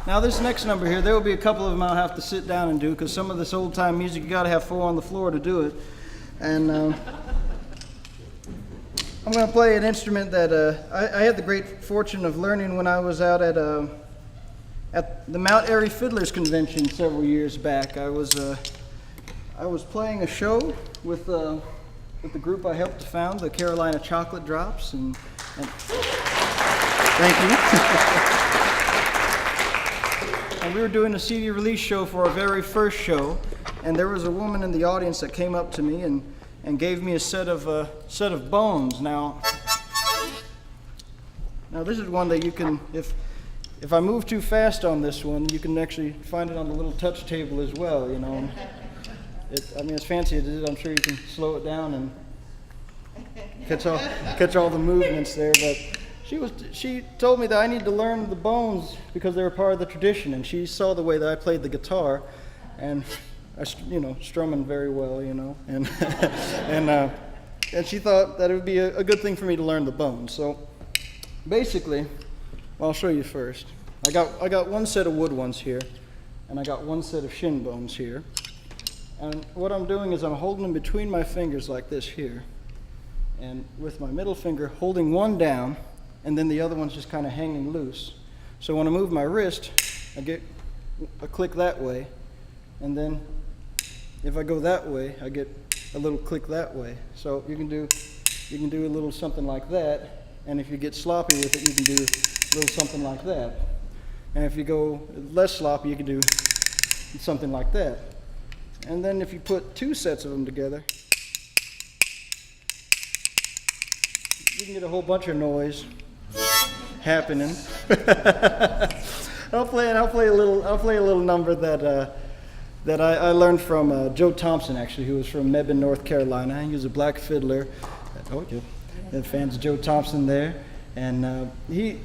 Now this next number here, there will be a couple of them I'll have to sit down and do, because some of this old time music, you got to have four on the floor to do it. And I'm going to play an instrument that I had the great fortune of learning when I was out at the Mount Airy Fiddlers Convention several years back. I was playing a show with the group I helped to found, the Carolina Chocolate Drops, and thank you. And we were doing a CD release show for our very first show, and there was a woman in the audience that came up to me and gave me a set of bones. Now this is one that you can, if I move too fast on this one, you can actually find it on the little touch table as well, you know. I mean, as fancy as it is, I'm sure you can slow it down and catch all the movements there. But she told me that I need to learn the bones because they were part of the tradition, and she saw the way that I played the guitar, and strumming very well, you know, and and she thought that it would be a good thing for me to learn the bones. So basically, well, I'll show you first. I got one set of wood ones here, and I got one set of shin bones here. And what I'm doing is I'm holding them between my fingers like this here, and with my middle finger holding one down, and then the other one's just kind of hanging loose. So when I move my wrist, I get a click that way, and then if I go that way, I get a little click that way. So you can do a little something like that, and if you get sloppy with it, you can do a little something like that. And if you go less sloppy, you can do something like that. And then if you put two sets of them together, you can get a whole bunch of noise happening. I'll play a little number that I learned from Joe Thompson, actually, who was from Mebane, North Carolina. He was a black fiddler. Oh, yeah. And fans of Joe Thompson there, and he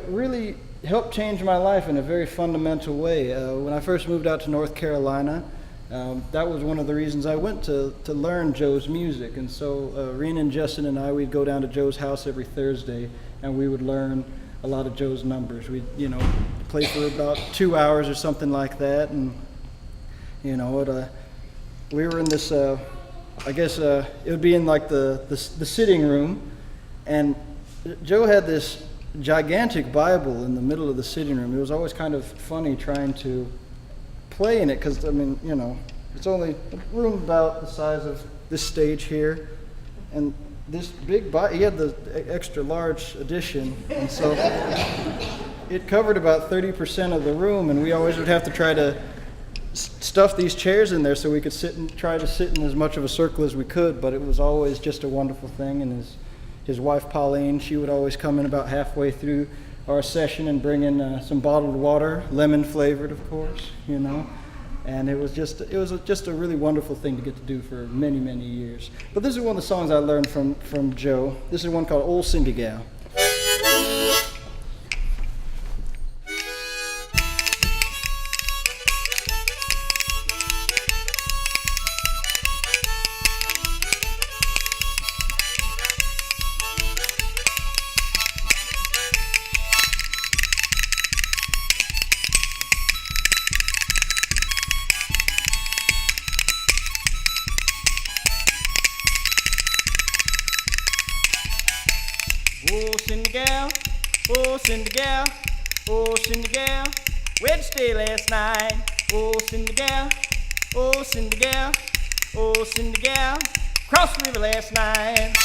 really helped change my life in a very fundamental way. When I first moved out to North Carolina, that was one of the reasons I went to learn Joe's music. And so Rena and Justin and I, we'd go down to Joe's house every Thursday, and we would learn a lot of Joe's numbers. We'd, play for about 2 hours or something like that. And, we were in this, I guess it would be in like the sitting room, and Joe had this gigantic Bible in the middle of the sitting room. It was always kind of funny trying to play in it, because it's only a room about the size of this stage here, and this big Bible, he had the extra large edition, and so it covered about 30% of the room, and we always would have to try to stuff these chairs in there so we could try to sit in as much of a circle as we could. But it was always just a wonderful thing. And his wife Pauline, she would always come in about halfway through our session and bring in some bottled water, lemon flavored, of course, And it was just a really wonderful thing to get to do for many, many years. But this is one of the songs I learned from Joe. This is one called Old Cindy Gal. Oh, Cindy gal, oh, Cindy gal, oh, Cindy gal, where'd you stay last night? Oh, Cindy gal, oh, Cindy gal, oh, Cindy gal, crossed the river last night.